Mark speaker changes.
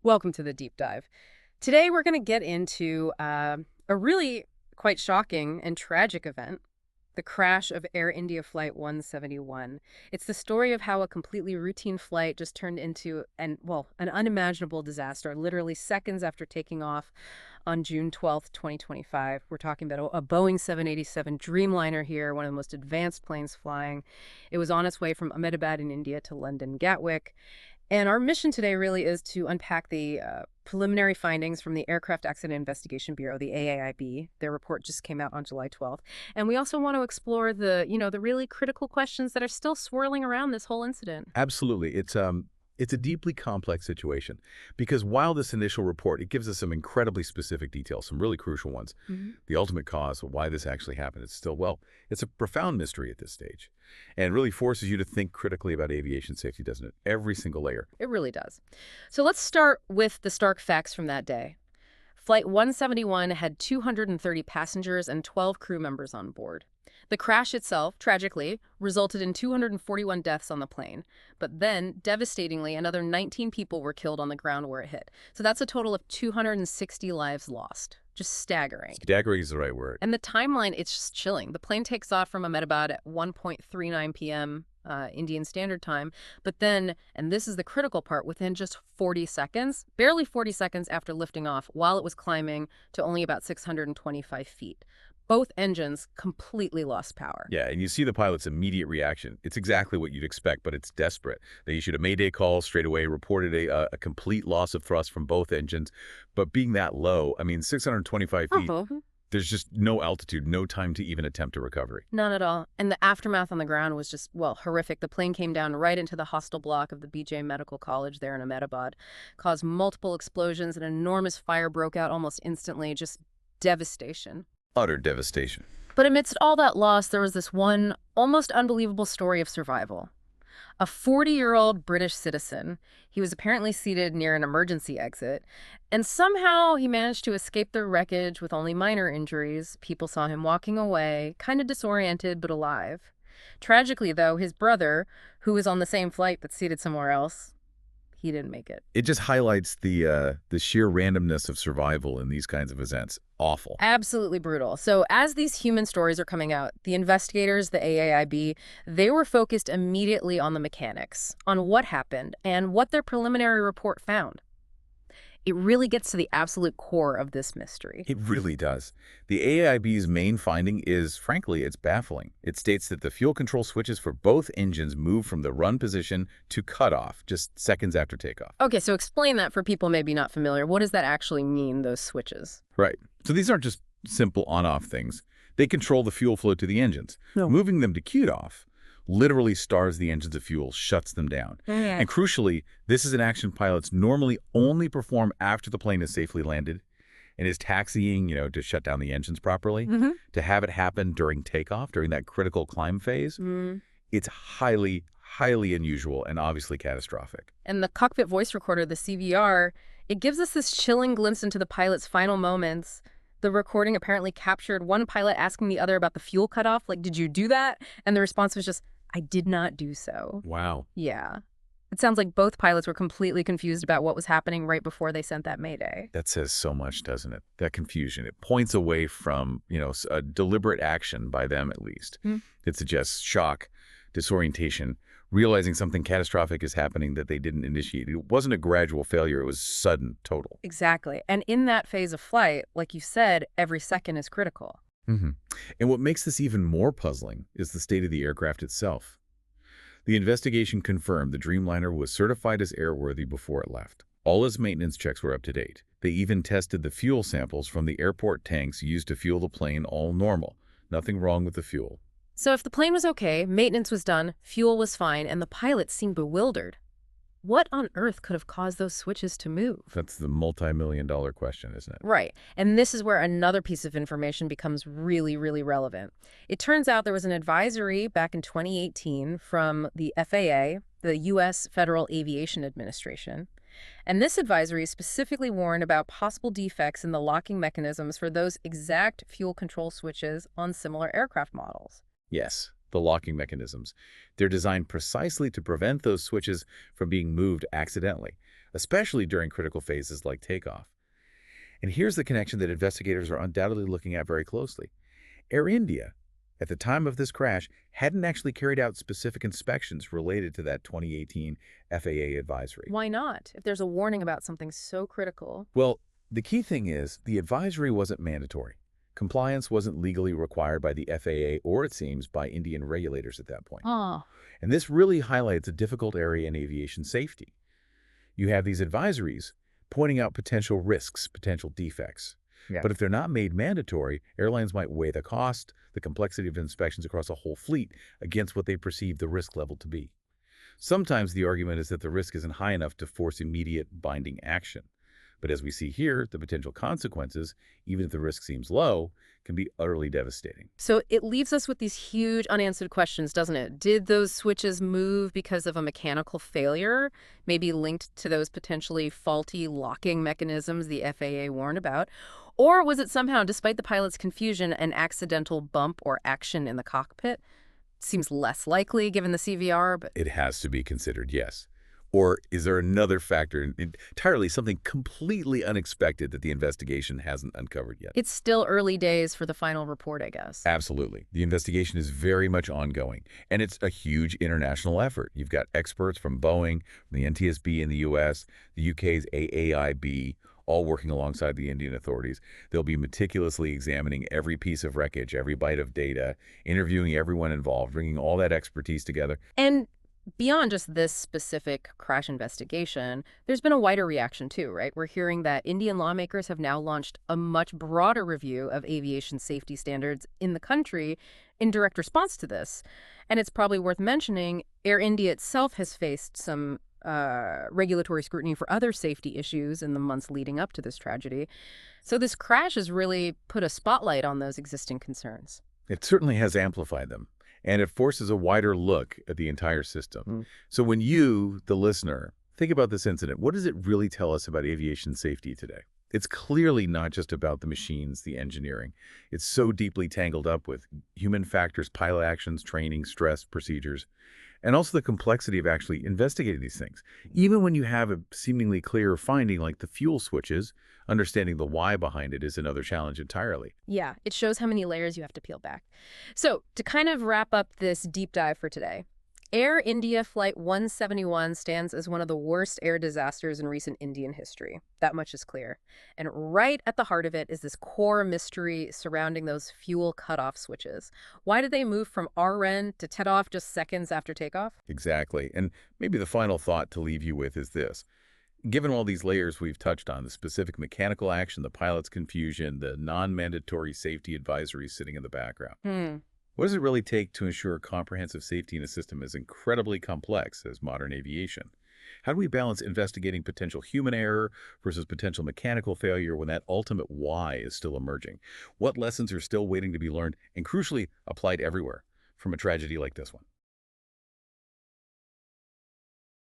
Speaker 1: Welcome to the deep dive. Today, we're going to get into a really quite shocking and tragic event, the crash of Air India Flight 171. It's the story of how a completely routine flight just turned into an unimaginable disaster, literally seconds after taking off on June 12th, 2025. We're talking about a Boeing 787 Dreamliner here, one of the most advanced planes flying. It was on its way from Ahmedabad in India to London Gatwick. And our mission today really is to unpack the preliminary findings from the Aircraft Accident Investigation Bureau, the AAIB. Their report just came out on July 12th. And we also want to explore the really critical questions that are still swirling around this whole incident.
Speaker 2: Absolutely. It's a deeply complex situation because while this initial report, it gives us some incredibly specific details, some really crucial ones. The ultimate cause of why this actually happened is still, well, it's a profound mystery at this stage and really forces you to think critically about aviation safety, doesn't it? Every single layer.
Speaker 1: It really does. So let's start with the stark facts from that day. Flight 171 had 230 passengers and 12 crew members on board. The crash itself, tragically, resulted in 241 deaths on the plane. But then, devastatingly, another 19 people were killed on the ground where it hit. So that's a total of 260 lives lost. Just staggering.
Speaker 2: Staggering is the right word.
Speaker 1: And the timeline, it's just chilling. The plane takes off from Ahmedabad at 1:39 p.m. Indian Standard Time. But then, and this is the critical part, within just 40 seconds, barely 40 seconds after lifting off, while it was climbing to only about 625 feet, both engines completely lost power.
Speaker 2: Yeah, and you see the pilot's immediate reaction. It's exactly what you'd expect, but it's desperate. They issued a mayday call straight away, reported a complete loss of thrust from both engines. But being that low, I mean, 625 feet, there's just no altitude, no time to even attempt a recovery.
Speaker 1: None at all. And the aftermath on the ground was just, well, horrific. The plane came down right into the hostel block of the BJ Medical College there in Ahmedabad, caused multiple explosions, an enormous fire broke out almost instantly, just devastation.
Speaker 2: Utter devastation.
Speaker 1: But amidst all that loss, there was this one almost unbelievable story of survival. A 40-year-old British citizen. He was apparently seated near an emergency exit, and somehow he managed to escape the wreckage with only minor injuries. People saw him walking away, kind of disoriented but alive. Tragically, though, his brother, who was on the same flight but seated somewhere else, he didn't make it.
Speaker 2: It just highlights the sheer randomness of survival in these kinds of events. Awful.
Speaker 1: Absolutely brutal. So as these human stories are coming out, the investigators, the AAIB, they were focused immediately on the mechanics, on what happened, and what their preliminary report found. It really gets to the absolute core of this mystery.
Speaker 2: It really does. The AIB's main finding is, frankly, it's baffling. It states that the fuel control switches for both engines moved from the run position to cutoff just seconds after takeoff.
Speaker 1: Okay, so explain that for people maybe not familiar. What does that actually mean, those switches?
Speaker 2: Right. So these aren't just simple on-off things. They control the fuel flow to the engines.
Speaker 1: No.
Speaker 2: Moving them to cutoff literally stars the engines of fuel, shuts them down. And crucially, this is an action pilots normally only perform after the plane is safely landed and is taxiing, to shut down the engines properly. To have it happen during takeoff, during that critical climb phase, it's highly, highly unusual and obviously catastrophic.
Speaker 1: And the cockpit voice recorder, the CVR, it gives us this chilling glimpse into the pilot's final moments. The recording apparently captured one pilot asking the other about the fuel cutoff, like, did you do that? And the response was just, I did not do so.
Speaker 2: Wow.
Speaker 1: Yeah. It sounds like both pilots were completely confused about what was happening right before they sent that mayday.
Speaker 2: That says so much, doesn't it? That confusion. It points away from, a deliberate action by them at least. It suggests shock, disorientation, realizing something catastrophic is happening that they didn't initiate. It wasn't a gradual failure. It was sudden, total.
Speaker 1: Exactly. And in that phase of flight, like you said, every second is critical.
Speaker 2: And what makes this even more puzzling is the state of the aircraft itself. The investigation confirmed the Dreamliner was certified as airworthy before it left. All its maintenance checks were up to date. They even tested the fuel samples from the airport tanks used to fuel the plane, all normal. Nothing wrong with the fuel.
Speaker 1: So if the plane was okay, maintenance was done, fuel was fine, and the pilots seemed bewildered, what on earth could have caused those switches to move?
Speaker 2: That's the multi-million-dollar question, isn't it?
Speaker 1: Right. And this is where another piece of information becomes really, really relevant. It turns out there was an advisory back in 2018 from the FAA, the U.S. Federal Aviation Administration. And this advisory specifically warned about possible defects in the locking mechanisms for those exact fuel control switches on similar aircraft models.
Speaker 2: Yes, the locking mechanisms. They're designed precisely to prevent those switches from being moved accidentally. especially during critical phases like takeoff. And here's the connection that investigators are undoubtedly looking at very closely. Air India, at the time of this crash, hadn't actually carried out specific inspections related to that 2018 FAA advisory.
Speaker 1: Why not? If there's a warning about something so critical.
Speaker 2: Well, the key thing is the advisory wasn't mandatory. Compliance wasn't legally required by the FAA or, it seems, by Indian regulators at that point.
Speaker 1: Oh,
Speaker 2: And this really highlights a difficult area in aviation safety. You have these advisories pointing out potential risks, potential defects.
Speaker 1: yeah.
Speaker 2: But if they're not made mandatory, airlines might weigh the cost, the complexity of inspections across a whole fleet against what they perceive the risk level to be. Sometimes the argument is that the risk isn't high enough to force immediate binding action. But as we see here, the potential consequences, even if the risk seems low, can be utterly devastating.
Speaker 1: So it leaves us with these huge unanswered questions, doesn't it? Did those switches move because of a mechanical failure, maybe linked to those potentially faulty locking mechanisms the FAA warned about? Or was it somehow, despite the pilot's confusion, an accidental bump or action in the cockpit? Seems less likely given the CVR, but
Speaker 2: It has to be considered, yes. Or is there another factor, entirely something completely unexpected that the investigation hasn't uncovered yet?
Speaker 1: it's still early days for the final report, I guess.
Speaker 2: Absolutely. The investigation is very much ongoing, and it's a huge international effort. You've got experts from Boeing, from the NTSB in the U.S., the U.K.'s AAIB, all working alongside the Indian authorities. They'll be meticulously examining every piece of wreckage, every byte of data, interviewing everyone involved, bringing all that expertise together.
Speaker 1: And beyond just this specific crash investigation, there's been a wider reaction too, right? We're hearing that Indian lawmakers have now launched a much broader review of aviation safety standards in the country in direct response to this. And it's probably worth mentioning, Air India itself has faced some regulatory scrutiny for other safety issues in the months leading up to this tragedy. So this crash has really put a spotlight on those existing concerns.
Speaker 2: It certainly has amplified them, and it forces a wider look at the entire system.
Speaker 1: Mm.
Speaker 2: So when you, the listener, think about this incident, what does it really tell us about aviation safety today? It's clearly not just about the machines, the engineering. It's so deeply tangled up with human factors, pilot actions, training, stress, procedures, and also the complexity of actually investigating these things. Even when you have a seemingly clear finding like the fuel switches, understanding the why behind it is another challenge entirely.
Speaker 1: Yeah, it shows how many layers you have to peel back. So, to kind of wrap up this deep dive for today, Air India Flight 171 stands as one of the worst air disasters in recent Indian history. That much is clear. And right at the heart of it is this core mystery surrounding those fuel cutoff switches. Why did they move from RN to TET-off just seconds after takeoff?
Speaker 2: Exactly. And maybe the final thought to leave you with is this. Given all these layers we've touched on, the specific mechanical action, the pilot's confusion, the non-mandatory safety advisories sitting in the background, what does it really take to ensure comprehensive safety in a system as incredibly complex as modern aviation? How do we balance investigating potential human error versus potential mechanical failure when that ultimate why is still emerging? What lessons are still waiting to be learned and, crucially, applied everywhere from a tragedy like this one?